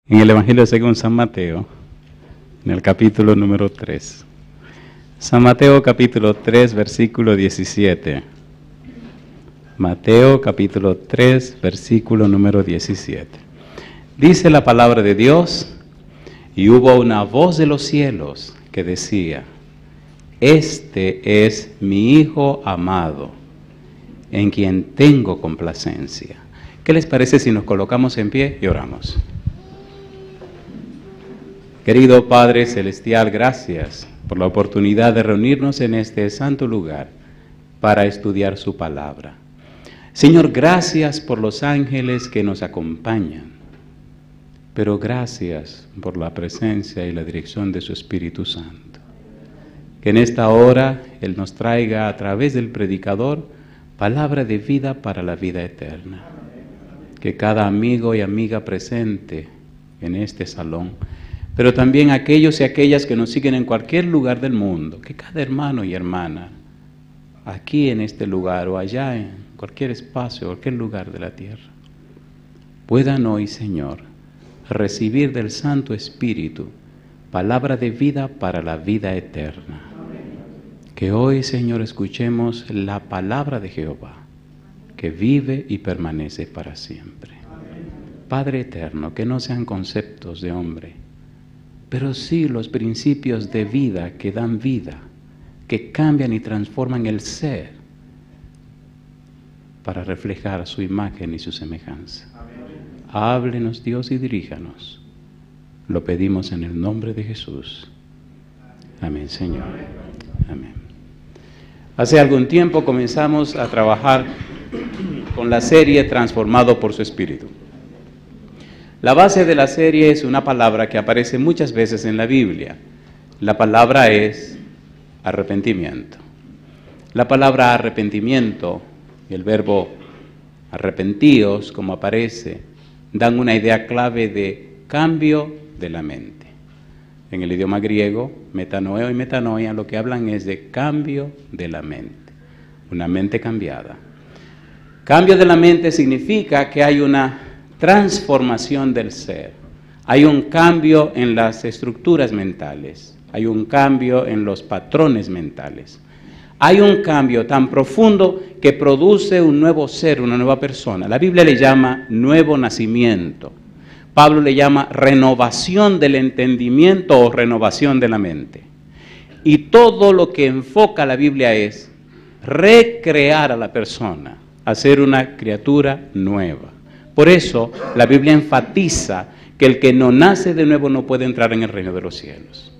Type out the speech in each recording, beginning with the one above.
En el Evangelio según San Mateo, en el capítulo número 3. San Mateo capítulo 3, versículo 17. Mateo capítulo 3, versículo número 17. Dice la palabra de Dios: y hubo una voz de los cielos que decía: este es mi Hijo amado, en quien tengo complacencia. ¿Qué les parece si nos colocamos en pie y oramos? Querido Padre Celestial, gracias por la oportunidad de reunirnos en este santo lugar para estudiar su palabra. Señor, gracias por los ángeles que nos acompañan, pero gracias por la presencia y la dirección de su Espíritu Santo. Que en esta hora Él nos traiga a través del predicador palabra de vida para la vida eterna. Que cada amigo y amiga presente en este salón, pero también aquellos y aquellas que nos siguen en cualquier lugar del mundo, que cada hermano y hermana, aquí en este lugar o allá en cualquier espacio, cualquier lugar de la tierra, puedan hoy, Señor, recibir del Santo Espíritu palabra de vida para la vida eterna. Que hoy, Señor, escuchemos la palabra de Jehová, que vive y permanece para siempre. Padre eterno, que no sean conceptos de hombre, pero sí los principios de vida que dan vida, que cambian y transforman el ser para reflejar su imagen y su semejanza. Háblenos, Dios, y diríjanos. Lo pedimos en el nombre de Jesús. Amén, Señor. Amén. Hace algún tiempo comenzamos a trabajar con la serie Transformado por su Espíritu. La base de la serie es una palabra que aparece muchas veces en la Biblia. La palabra es arrepentimiento. La palabra arrepentimiento y el verbo arrepentíos, como aparece, dan una idea clave de cambio de la mente. En el idioma griego, metanoeo y metanoia lo que hablan es de cambio de la mente, una mente cambiada. Cambio de la mente significa que hay una transformación del ser. Hay un cambio en las estructuras mentales, hay un cambio en los patrones mentales. Hay un cambio tan profundo que produce un nuevo ser, una nueva persona. La Biblia le llama nuevo nacimiento. Pablo le llama renovación del entendimiento o renovación de la mente. Y todo lo que enfoca la Biblia es recrear a la persona, hacer una criatura nueva. Por eso la Biblia enfatiza que el que no nace de nuevo no puede entrar en el reino de los cielos.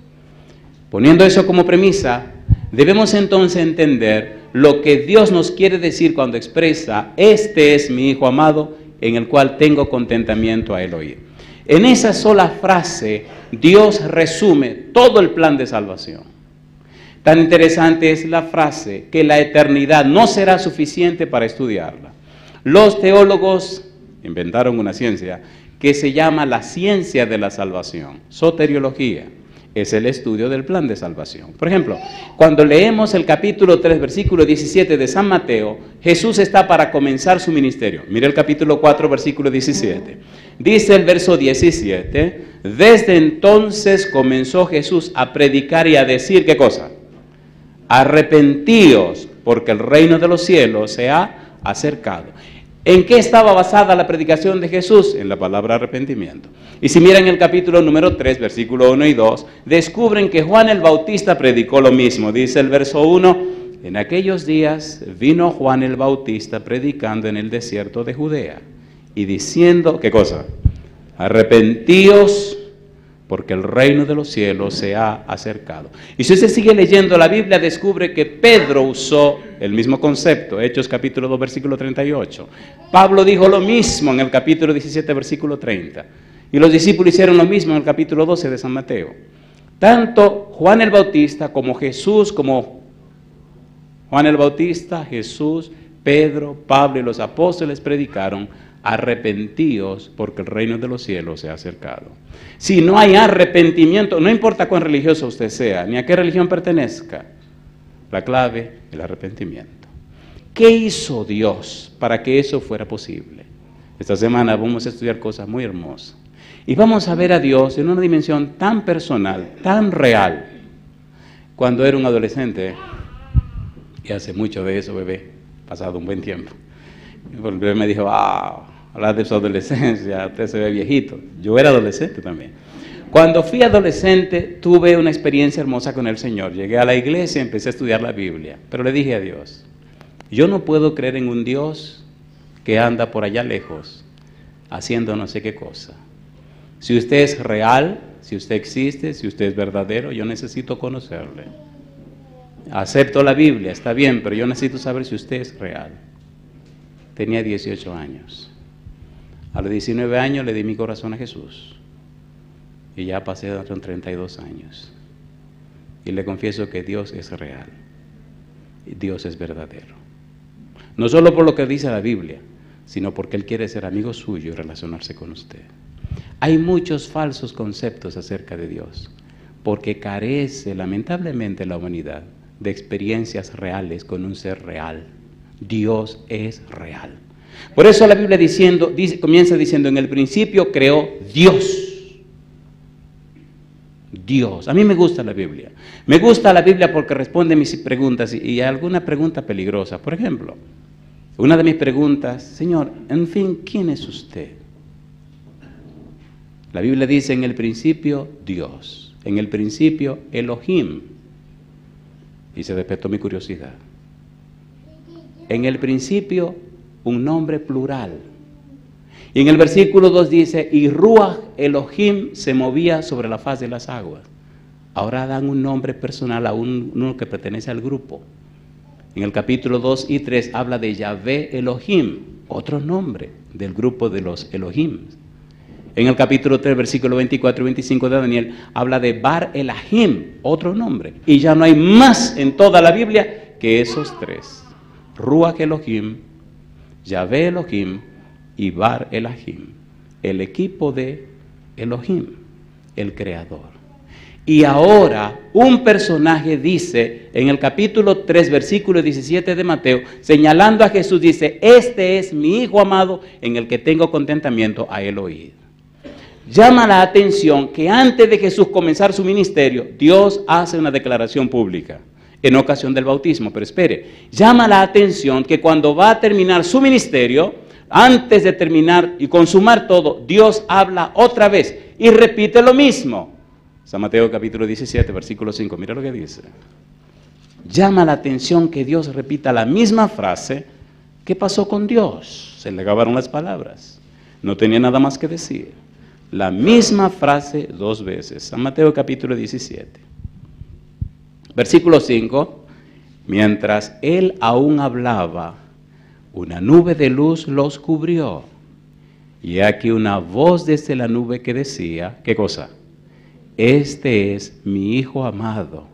Poniendo eso como premisa, debemos entonces entender lo que Dios nos quiere decir cuando expresa: este es mi Hijo amado, en el cual tengo contentamiento a él oír. En esa sola frase, Dios resume todo el plan de salvación. Tan interesante es la frase que la eternidad no será suficiente para estudiarla. Los teólogos inventaron una ciencia que se llama la ciencia de la salvación, soteriología. Es el estudio del plan de salvación. Por ejemplo, cuando leemos el capítulo 3, versículo 17 de San Mateo, Jesús está para comenzar su ministerio. Mire el capítulo 4, versículo 17. Dice el verso 17, desde entonces comenzó Jesús a predicar y a decir, ¿qué cosa? Arrepentíos, porque el reino de los cielos se ha acercado. ¿En qué estaba basada la predicación de Jesús? En la palabra arrepentimiento. Y si miran el capítulo número 3, versículo 1 y 2, descubren que Juan el Bautista predicó lo mismo. Dice el verso 1, en aquellos días vino Juan el Bautista predicando en el desierto de Judea y diciendo, ¿qué cosa? Arrepentíos, porque el reino de los cielos se ha acercado. Y si usted sigue leyendo la Biblia, descubre que Pedro usó el mismo concepto, Hechos capítulo 2, versículo 38. Pablo dijo lo mismo en el capítulo 17, versículo 30. Y los discípulos hicieron lo mismo en el capítulo 12 de San Mateo. Tanto Juan el Bautista como Jesús, como Juan el Bautista, Jesús, Pedro, Pablo y los apóstoles predicaron: arrepentíos, porque el reino de los cielos se ha acercado. Si no hay arrepentimiento, no importa cuán religioso usted sea, ni a qué religión pertenezca, la clave es el arrepentimiento. ¿Qué hizo Dios para que eso fuera posible? Esta semana vamos a estudiar cosas muy hermosas. Y vamos a ver a Dios en una dimensión tan personal, tan real. Cuando era un adolescente, y hace mucho de eso, bebé, pasado un buen tiempo, el bebé me dijo, hablar de su adolescencia, usted se ve viejito. Yo era adolescente también. Cuando fui adolescente, tuve una experiencia hermosa con el Señor. Llegué a la iglesia, empecé a estudiar la Biblia, pero le dije a Dios, yo no puedo creer en un Dios que anda por allá lejos, haciendo no sé qué cosa. Si usted es real, si usted existe, si usted es verdadero, yo necesito conocerle. Acepto la Biblia, está bien, pero yo necesito saber si usted es real. Tenía 18 años. A los 19 años le di mi corazón a Jesús. Y ya pasé con 32 años. Y le confieso que Dios es real. Y Dios es verdadero. No solo por lo que dice la Biblia, sino porque Él quiere ser amigo suyo y relacionarse con usted. Hay muchos falsos conceptos acerca de Dios, porque carece lamentablemente la humanidad de experiencias reales con un ser real. Dios es real. Por eso la Biblia comienza diciendo, en el principio creó Dios. Dios. A mí me gusta la Biblia. Me gusta la Biblia porque responde mis preguntas y alguna pregunta peligrosa. Por ejemplo, una de mis preguntas, Señor, en fin, ¿quién es usted? La Biblia dice, en el principio, Dios. En el principio, Elohim. Y se despertó mi curiosidad. En el principio, un nombre plural. Y en el versículo 2 dice, y Ruach Elohim se movía sobre la faz de las aguas. Ahora dan un nombre personal a uno que pertenece al grupo. En el capítulo 2 y 3 habla de Yahvé Elohim, otro nombre del grupo de los Elohim. En el capítulo 3, versículo 24 y 25 de Daniel, habla de Bar Elahim, otro nombre. Y ya no hay más en toda la Biblia que esos tres. Ruach Elohim, Yahvé Elohim y Bar Elahim, el equipo de Elohim, el creador. Y ahora un personaje dice en el capítulo 3, versículo 17 de Mateo, señalando a Jesús, dice, este es mi Hijo amado en el que tengo contentamiento, a él oíd. Llama la atención que antes de Jesús comenzar su ministerio, Dios hace una declaración pública en ocasión del bautismo. Pero espere, llama la atención que cuando va a terminar su ministerio, antes de terminar y consumar todo, Dios habla otra vez y repite lo mismo. San Mateo capítulo 17, versículo 5, mira lo que dice. Llama la atención que Dios repita la misma frase. ¿Qué pasó con Dios? Se le acabaron las palabras. No tenía nada más que decir. La misma frase dos veces. San Mateo capítulo 17. Versículo 5. Mientras él aún hablaba, una nube de luz los cubrió. Y aquí una voz desde la nube que decía, ¿qué cosa? Este es mi Hijo amado,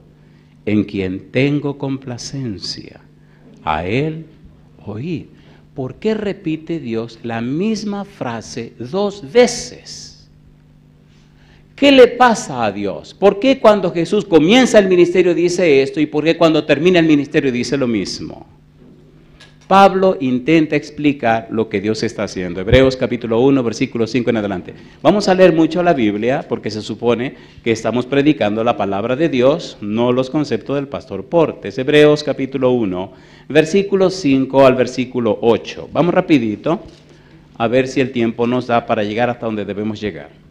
en quien tengo complacencia. A él oíd. ¿Por qué repite Dios la misma frase dos veces? ¿Qué le pasa a Dios? ¿Por qué cuando Jesús comienza el ministerio dice esto y por qué cuando termina el ministerio dice lo mismo? Pablo intenta explicar lo que Dios está haciendo. Hebreos capítulo 1, versículo 5 en adelante. Vamos a leer mucho la Biblia porque se supone que estamos predicando la palabra de Dios, no los conceptos del pastor Portes. Hebreos capítulo 1, versículo 5 al versículo 8. Vamos rapidito a ver si el tiempo nos da para llegar hasta donde debemos llegar.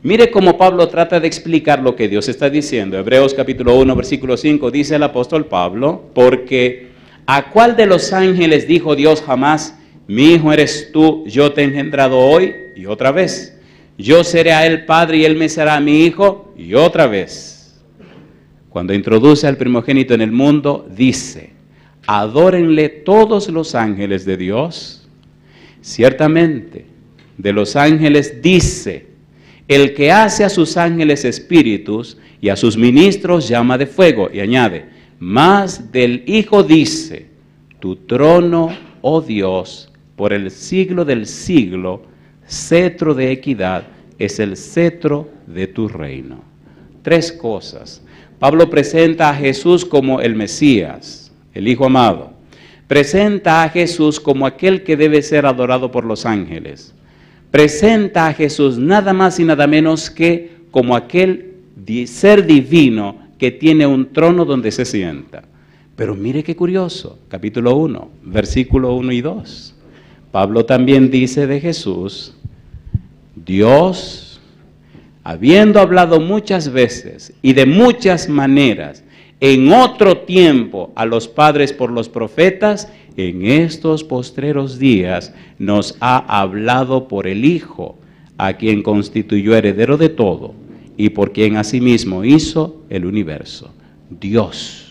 Mire cómo Pablo trata de explicar lo que Dios está diciendo. Hebreos capítulo 1, versículo 5, dice el apóstol Pablo, porque ¿a cuál de los ángeles dijo Dios jamás, mi hijo eres tú, yo te he engendrado hoy? Y otra vez, yo seré a él padre y él me será mi hijo. Y otra vez, cuando introduce al primogénito en el mundo, dice, adórenle todos los ángeles de Dios. Ciertamente, de los ángeles dice, el que hace a sus ángeles espíritus y a sus ministros llama de fuego. Y añade, mas del Hijo dice, tu trono, oh Dios, por el siglo del siglo, cetro de equidad, es el cetro de tu reino. Tres cosas. Pablo presenta a Jesús como el Mesías, el Hijo amado. Presenta a Jesús como aquel que debe ser adorado por los ángeles. presenta a Jesús nada más y nada menos que como aquel ser divino que tiene un trono donde se sienta. Pero mire qué curioso, capítulo 1, versículo 1 y 2. Pablo también dice de Jesús: Dios, habiendo hablado muchas veces y de muchas maneras en otro tiempo a los padres por los profetas, en estos postreros días nos ha hablado por el Hijo, a quien constituyó heredero de todo y por quien asimismo hizo el universo. Dios.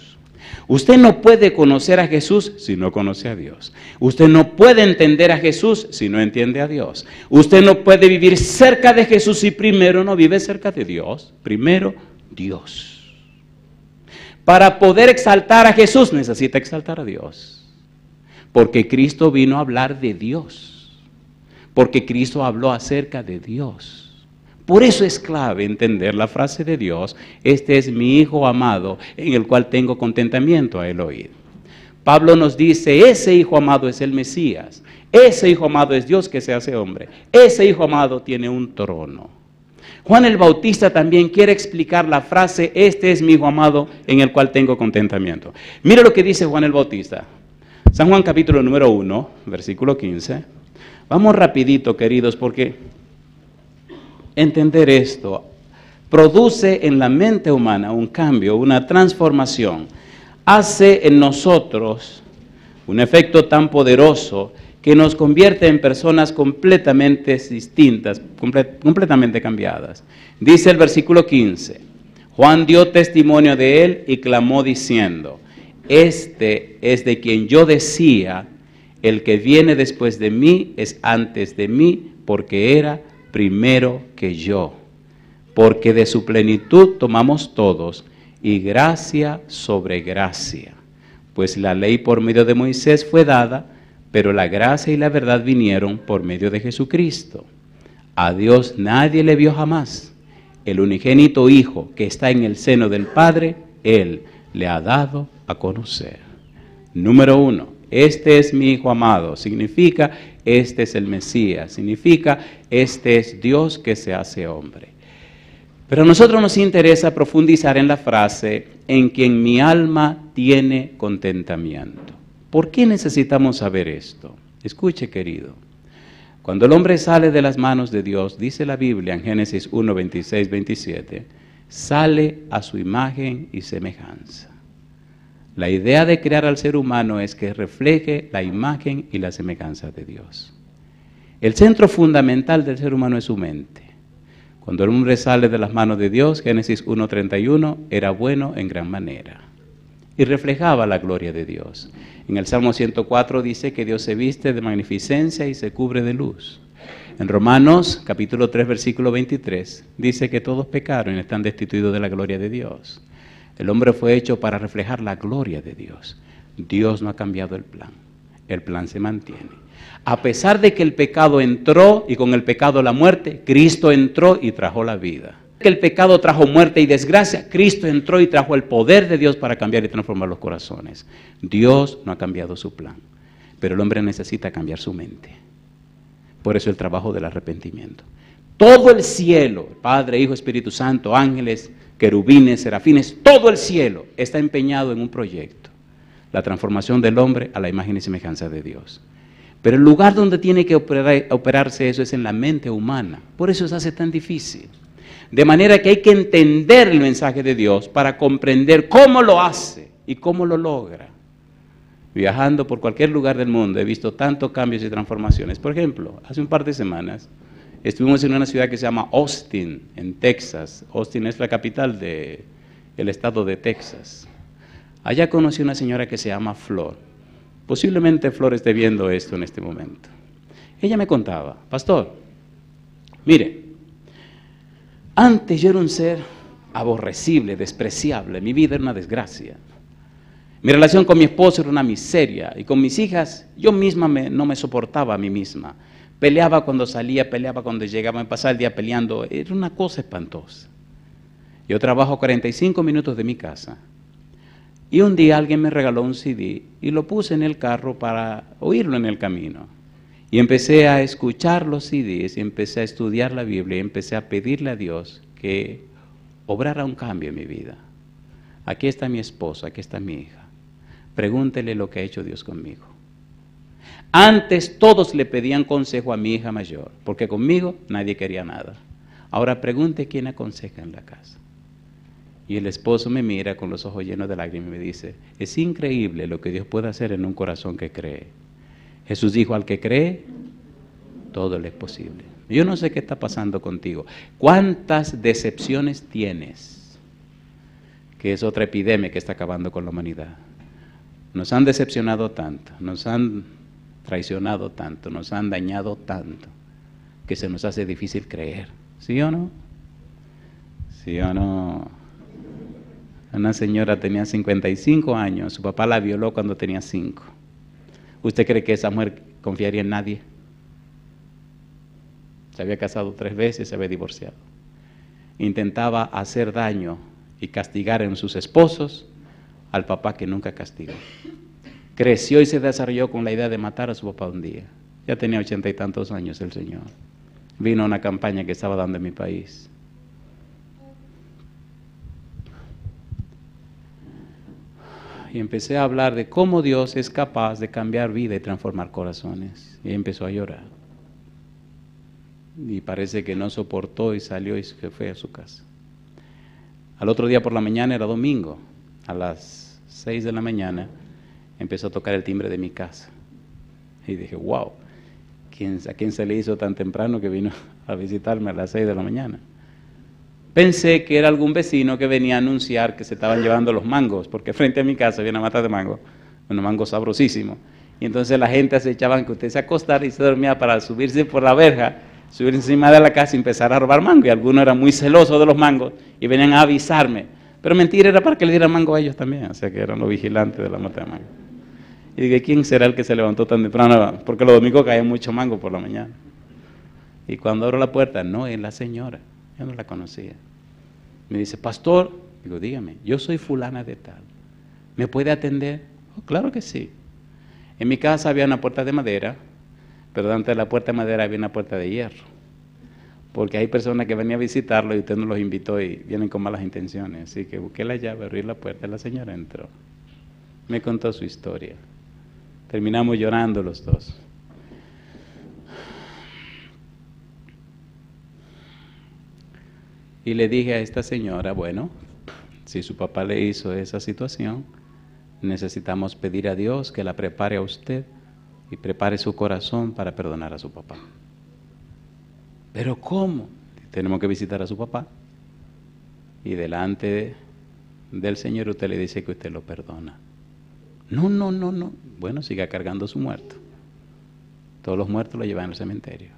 Usted no puede conocer a Jesús si no conoce a Dios. Usted no puede entender a Jesús si no entiende a Dios. Usted no puede vivir cerca de Jesús si primero no vive cerca de Dios. Primero, Dios. Para poder exaltar a Jesús necesita exaltar a Dios. Porque Cristo vino a hablar de Dios. Porque Cristo habló acerca de Dios. Por eso es clave entender la frase de Dios: este es mi Hijo amado, en el cual tengo contentamiento a él oír. Pablo nos dice, ese Hijo amado es el Mesías, ese Hijo amado es Dios que se hace hombre, ese Hijo amado tiene un trono. Juan el Bautista también quiere explicar la frase, este es mi Hijo amado, en el cual tengo contentamiento. Mira lo que dice Juan el Bautista. San Juan capítulo número 1, versículo 15. Vamos rapidito, queridos, porque entender esto produce en la mente humana un cambio, una transformación. Hace en nosotros un efecto tan poderoso que nos convierte en personas completamente distintas, completamente cambiadas. Dice el versículo 15, Juan dio testimonio de él y clamó diciendo, este es de quien yo decía, el que viene después de mí es antes de mí, porque era primero que yo, porque de su plenitud tomamos todos, y gracia sobre gracia. Pues la ley por medio de Moisés fue dada, pero la gracia y la verdad vinieron por medio de Jesucristo. A Dios nadie le vio jamás. El unigénito Hijo que está en el seno del Padre, Él le ha dado a conocer. Número 1. Este es mi Hijo amado, significa este es el Mesías, significa este es Dios que se hace hombre. Pero a nosotros nos interesa profundizar en la frase, en quien mi alma tiene contentamiento. ¿Por qué necesitamos saber esto? Escuche, querido. Cuando el hombre sale de las manos de Dios, dice la Biblia en Génesis 1, 26, 27, sale a su imagen y semejanza. La idea de crear al ser humano es que refleje la imagen y la semejanza de Dios. El centro fundamental del ser humano es su mente. Cuando el hombre sale de las manos de Dios, Génesis 1:31, era bueno en gran manera y reflejaba la gloria de Dios. En el Salmo 104 dice que Dios se viste de magnificencia y se cubre de luz. En Romanos capítulo 3, versículo 23, dice que todos pecaron y están destituidos de la gloria de Dios. El hombre fue hecho para reflejar la gloria de Dios. Dios no ha cambiado el plan se mantiene. A pesar de que el pecado entró y con el pecado la muerte, Cristo entró y trajo la vida. Que el pecado trajo muerte y desgracia, Cristo entró y trajo el poder de Dios para cambiar y transformar los corazones. Dios no ha cambiado su plan, pero el hombre necesita cambiar su mente. Por eso el trabajo del arrepentimiento. Todo el cielo, Padre, Hijo, Espíritu Santo, ángeles, querubines, serafines, todo el cielo está empeñado en un proyecto. La transformación del hombre a la imagen y semejanza de Dios. Pero el lugar donde tiene que operarse eso es en la mente humana. Por eso se hace tan difícil. De manera que hay que entender el mensaje de Dios para comprender cómo lo hace y cómo lo logra. Viajando por cualquier lugar del mundo he visto tantos cambios y transformaciones. Por ejemplo, hace un par de semanas estuvimos en una ciudad que se llama Austin, en Texas. Austin es la capital del estado de Texas. Allá conocí a una señora que se llama Flor. Posiblemente Flor esté viendo esto en este momento. Ella me contaba, pastor, mire, antes yo era un ser aborrecible, despreciable, mi vida era una desgracia. Mi relación con mi esposo era una miseria y con mis hijas yo misma no me soportaba a mí misma. Peleaba cuando salía, peleaba cuando llegaba, me pasaba el día peleando, era una cosa espantosa. Yo trabajo 45 minutos de mi casa. Y un día alguien me regaló un CD y lo puse en el carro para oírlo en el camino. Y empecé a escuchar los CDs, y empecé a estudiar la Biblia, y empecé a pedirle a Dios que obrara un cambio en mi vida. Aquí está mi esposo, aquí está mi hija. Pregúntele lo que ha hecho Dios conmigo. Antes todos le pedían consejo a mi hija mayor, porque conmigo nadie quería nada. Ahora pregunte quién aconseja en la casa. Y el esposo me mira con los ojos llenos de lágrimas y me dice, es increíble lo que Dios puede hacer en un corazón que cree. Jesús dijo, al que cree, todo le es posible. Yo no sé qué está pasando contigo. ¿Cuántas decepciones tienes? Que es otra epidemia que está acabando con la humanidad. Nos han decepcionado tanto, nos han traicionado tanto, nos han dañado tanto, que se nos hace difícil creer. ¿Sí o no? ¿Sí o no? Una señora tenía 55 años, su papá la violó cuando tenía 5. ¿Usted cree que esa mujer confiaría en nadie? Se había casado 3 veces, se había divorciado. Intentaba hacer daño y castigar en sus esposos al papá que nunca castigó. Creció y se desarrolló con la idea de matar a su papá un día. Ya tenía 80 y tantos años el señor. Vino a una campaña que estaba dando en mi país. Y empecé a hablar de cómo Dios es capaz de cambiar vida y transformar corazones. Y empezó a llorar. Y parece que no soportó y salió y se fue a su casa. Al otro día por la mañana, era domingo, a las 6 de la mañana, empezó a tocar el timbre de mi casa. Y dije, wow, ¿a quién se le hizo tan temprano que vino a visitarme a las 6 de la mañana? Pensé que era algún vecino que venía a anunciar que se estaban llevando los mangos, porque frente a mi casa había una mata de mango, unos mangos sabrosísimos. Y entonces la gente se echaba que usted se acostara y se dormía para subirse por la verja, subir encima de la casa y empezar a robar mango. Y algunos eran muy celosos de los mangos y venían a avisarme. Pero mentira, era para que le dieran mango a ellos también, o sea que eran los vigilantes de la mata de mango. Y dije, ¿quién será el que se levantó tan temprano? Porque los domingos caía mucho mango por la mañana. Y cuando abro la puerta, no, es la señora, yo no la conocía. Me dice, pastor, digo, dígame, yo soy fulana de tal, ¿me puede atender? Oh, claro que sí. En mi casa había una puerta de madera, pero delante de la puerta de madera había una puerta de hierro, porque hay personas que venían a visitarlo y usted no los invitó y vienen con malas intenciones, así que busqué la llave, abrí la puerta y la señora entró. Me contó su historia, terminamos llorando los dos. Y le dije a esta señora, bueno, si su papá le hizo esa situación, necesitamos pedir a Dios que la prepare a usted y prepare su corazón para perdonar a su papá. ¿Pero cómo? Tenemos que visitar a su papá. Y delante del Señor usted le dice que usted lo perdona. No. Bueno, siga cargando su muerto. Todos los muertos lo llevan al cementerio.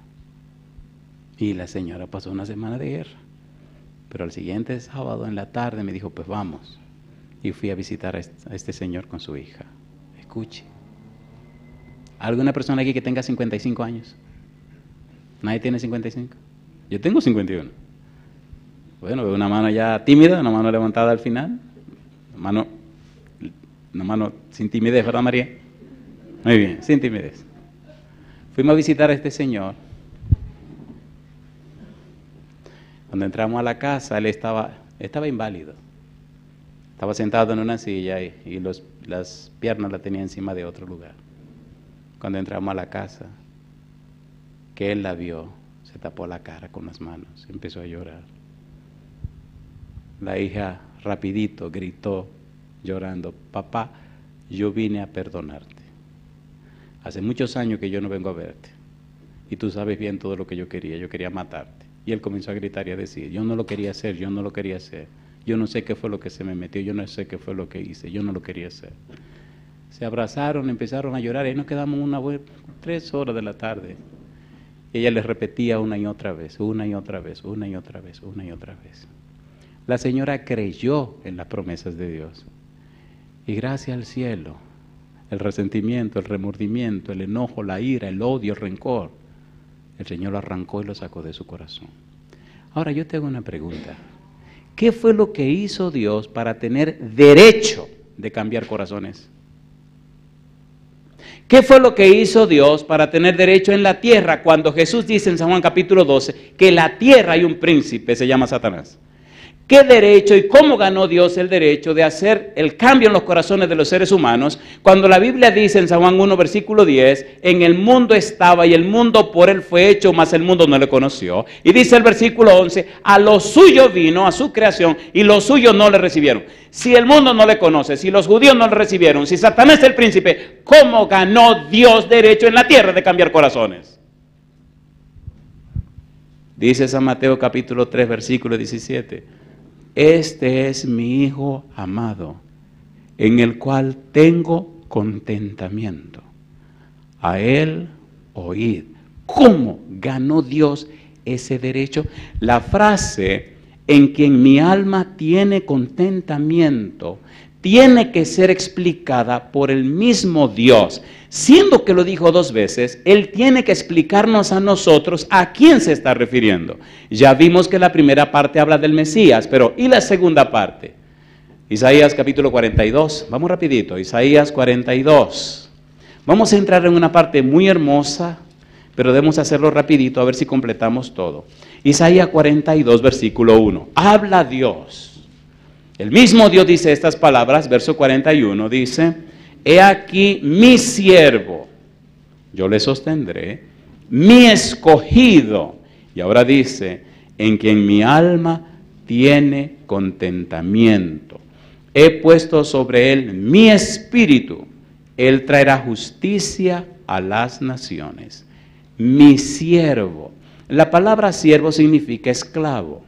Y la señora pasó una semana de guerra. Pero al siguiente sábado en la tarde me dijo, pues vamos. Y fui a visitar a este señor con su hija. Escuche. ¿Alguna persona aquí que tenga 55 años? ¿Nadie tiene 55? Yo tengo 51. Bueno, veo una mano ya tímida, una mano levantada al final. Una mano sin timidez, ¿verdad, María? Muy bien, sin timidez. Fuimos a visitar a este señor. Cuando entramos a la casa, él estaba inválido. Estaba sentado en una silla y las piernas las tenía encima de otro lugar. Cuando entramos a la casa, que él la vio, se tapó la cara con las manos, empezó a llorar. La hija rapidito gritó, llorando, papá, yo vine a perdonarte. Hace muchos años que yo no vengo a verte. Y tú sabes bien todo lo que yo quería matarte. Y él comenzó a gritar y a decir, yo no lo quería hacer, yo no lo quería hacer. Yo no sé qué fue lo que se me metió, yo no sé qué fue lo que hice, yo no lo quería hacer. Se abrazaron, empezaron a llorar y nos quedamos 3 horas de la tarde. Y ella les repetía una y otra vez. La señora creyó en las promesas de Dios. Y gracias al cielo, el resentimiento, el remordimiento, el enojo, la ira, el odio, el rencor, el Señor lo arrancó y lo sacó de su corazón. Ahora yo te hago una pregunta. ¿Qué fue lo que hizo Dios para tener derecho de cambiar corazones? ¿Qué fue lo que hizo Dios para tener derecho en la tierra cuando Jesús dice en San Juan capítulo 12 que en la tierra hay un príncipe, se llama Satanás? ¿Qué derecho y cómo ganó Dios el derecho de hacer el cambio en los corazones de los seres humanos? Cuando la Biblia dice en San Juan 1, versículo 10, en el mundo estaba y el mundo por él fue hecho, mas el mundo no le conoció. Y dice el versículo 11, a lo suyo vino, a su creación, y los suyos no le recibieron. Si el mundo no le conoce, si los judíos no le recibieron, si Satanás es el príncipe, ¿cómo ganó Dios derecho en la tierra de cambiar corazones? Dice San Mateo capítulo 3, versículo 17. Este es mi Hijo amado, en el cual tengo contentamiento. A Él oíd. ¿Cómo ganó Dios ese derecho? La frase, en quien mi alma tiene contentamiento, tiene que ser explicada por el mismo Dios. Siendo que lo dijo 2 veces, Él tiene que explicarnos a nosotros a quién se está refiriendo. Ya vimos que la primera parte habla del Mesías, pero ¿y la segunda parte? Isaías capítulo 42, vamos rapidito, Isaías 42. Vamos a entrar en una parte muy hermosa, pero debemos hacerlo rapidito a ver si completamos todo. Isaías 42, versículo 1, habla Dios. El mismo Dios dice estas palabras, verso 41, dice, he aquí mi siervo, yo le sostendré, mi escogido. Y ahora dice, en quien mi alma tiene contentamiento. He puesto sobre él mi espíritu, él traerá justicia a las naciones. Mi siervo. La palabra siervo significa esclavo.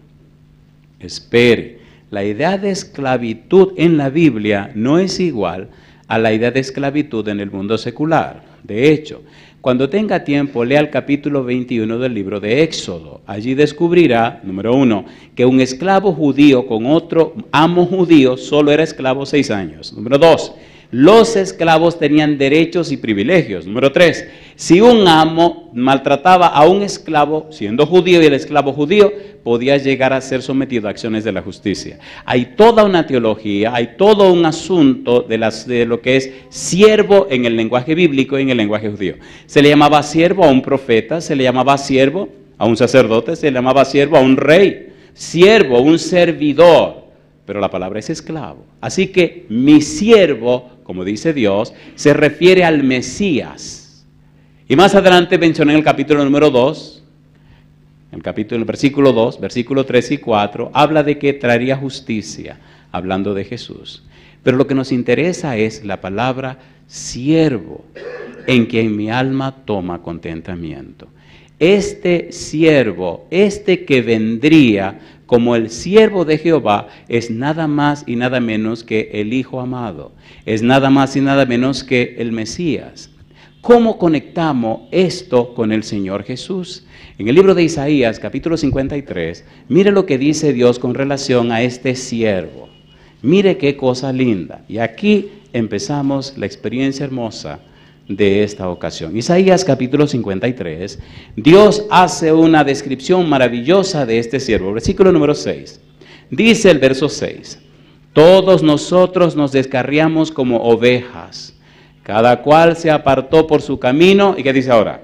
Espere. La idea de esclavitud en la Biblia no es igual a la idea de esclavitud en el mundo secular. De hecho, cuando tenga tiempo, lea el capítulo 21 del libro de Éxodo. Allí descubrirá, número 1, que un esclavo judío con otro amo judío solo era esclavo 6 años. Número 2, los esclavos tenían derechos y privilegios. Número 3, si un amo maltrataba a un esclavo, siendo judío y el esclavo judío, podía llegar a ser sometido a acciones de la justicia. Hay toda una teología, hay todo un asunto de lo que es siervo en el lenguaje bíblico y en el lenguaje judío. Se le llamaba siervo a un profeta, se le llamaba siervo a un sacerdote, se le llamaba siervo a un rey, siervo, un servidor. Pero la palabra es esclavo. Así que mi siervo, como dice Dios, se refiere al Mesías. Y más adelante mencioné en el capítulo número 2, el versículo 2, versículo 3 y 4, habla de que traería justicia, hablando de Jesús. Pero lo que nos interesa es la palabra siervo, en quien mi alma toma contentamiento. Este siervo, este que vendría como el siervo de Jehová, es nada más y nada menos que el Hijo amado, es nada más y nada menos que el Mesías. ¿Cómo conectamos esto con el Señor Jesús? En el libro de Isaías, capítulo 53, mire lo que dice Dios con relación a este siervo. Mire qué cosa linda. Y aquí empezamos la experiencia hermosa de esta ocasión. Isaías capítulo 53, Dios hace una descripción maravillosa de este siervo. Versículo número 6. Dice el verso 6, todos nosotros nos descarriamos como ovejas, cada cual se apartó por su camino. ¿Y qué dice ahora?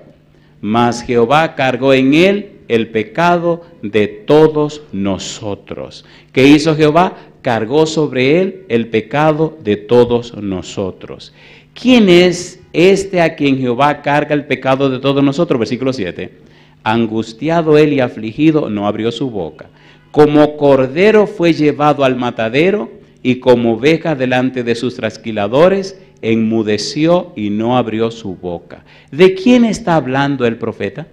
Mas Jehová cargó en él el pecado de todos nosotros. ¿Qué hizo Jehová? Cargó sobre él el pecado de todos nosotros. ¿Quién es este a quien Jehová carga el pecado de todos nosotros? Versículo 7. Angustiado él y afligido, no abrió su boca. Como cordero fue llevado al matadero, y como oveja delante de sus trasquiladores, enmudeció y no abrió su boca. ¿De quién está hablando el profeta?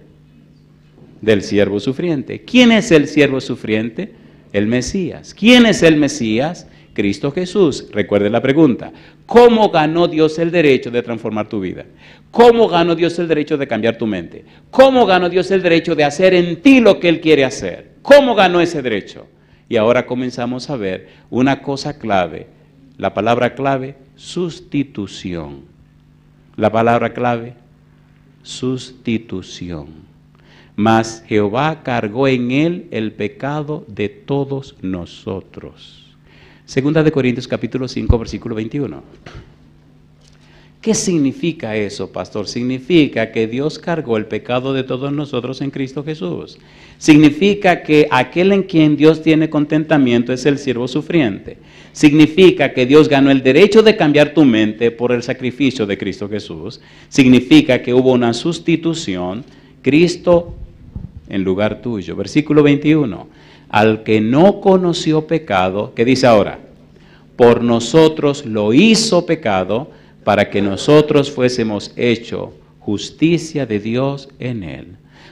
Del siervo sufriente. ¿Quién es el siervo sufriente? El Mesías. ¿Quién es el Mesías? Cristo Jesús. Recuerde la pregunta. ¿Cómo ganó Dios el derecho de transformar tu vida? ¿Cómo ganó Dios el derecho de cambiar tu mente? ¿Cómo ganó Dios el derecho de hacer en ti lo que Él quiere hacer? ¿Cómo ganó ese derecho? Y ahora comenzamos a ver una cosa clave. La palabra clave, sustitución. La palabra clave, sustitución. Mas Jehová cargó en él el pecado de todos nosotros. Segunda de Corintios capítulo 5, versículo 21. ¿Qué significa eso, pastor? Significa que Dios cargó el pecado de todos nosotros en Cristo Jesús. Significa que aquel en quien Dios tiene contentamiento es el siervo sufriente. Significa que Dios ganó el derecho de cambiar tu mente por el sacrificio de Cristo Jesús. Significa que hubo una sustitución, Cristo en lugar tuyo. Versículo 21. Al que no conoció pecado, ¿qué dice ahora? Por nosotros lo hizo pecado, para que nosotros fuésemos hecho justicia de Dios en él.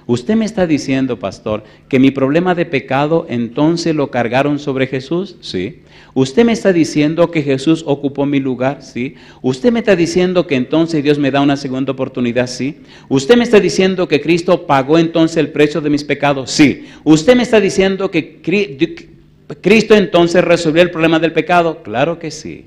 Usted me está diciendo, pastor, que mi problema de pecado entonces lo cargaron sobre Jesús, sí. Usted me está diciendo que Jesús ocupó mi lugar, sí. Usted me está diciendo que entonces Dios me da una segunda oportunidad, sí. Usted me está diciendo que Cristo pagó entonces el precio de mis pecados, sí. Usted me está diciendo que Cristo entonces resolvió el problema del pecado, claro que sí.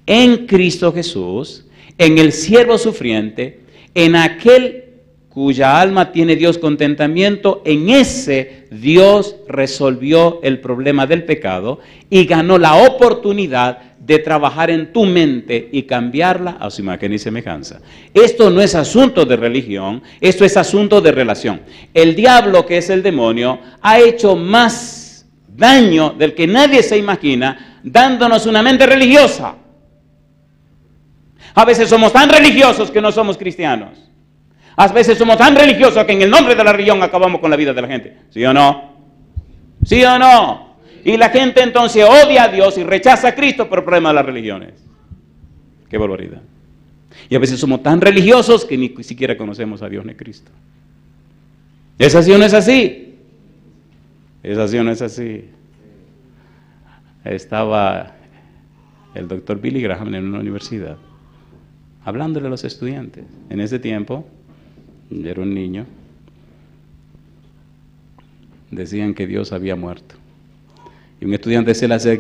En Cristo Jesús, en el siervo sufriente, en aquel cuya alma tiene Dios contentamiento, en ese Dios resolvió el problema del pecado y ganó la oportunidad de trabajar en tu mente y cambiarla a su imagen y semejanza. Esto no es asunto de religión, esto es asunto de relación. El diablo, que es el demonio, ha hecho más daño del que nadie se imagina, dándonos una mente religiosa. A veces somos tan religiosos que no somos cristianos. A veces somos tan religiosos que en el nombre de la religión acabamos con la vida de la gente. ¿Sí o no? ¿Sí o no? Y la gente entonces odia a Dios y rechaza a Cristo por el problema de las religiones. ¡Qué barbaridad! Y a veces somos tan religiosos que ni siquiera conocemos a Dios ni a Cristo. ¿Es así o no es así? ¿Es así o no es así? Estaba el doctor Billy Graham en una universidad hablándole a los estudiantes. En ese tiempo, yo era un niño, decían que Dios había muerto. Y un estudiante se le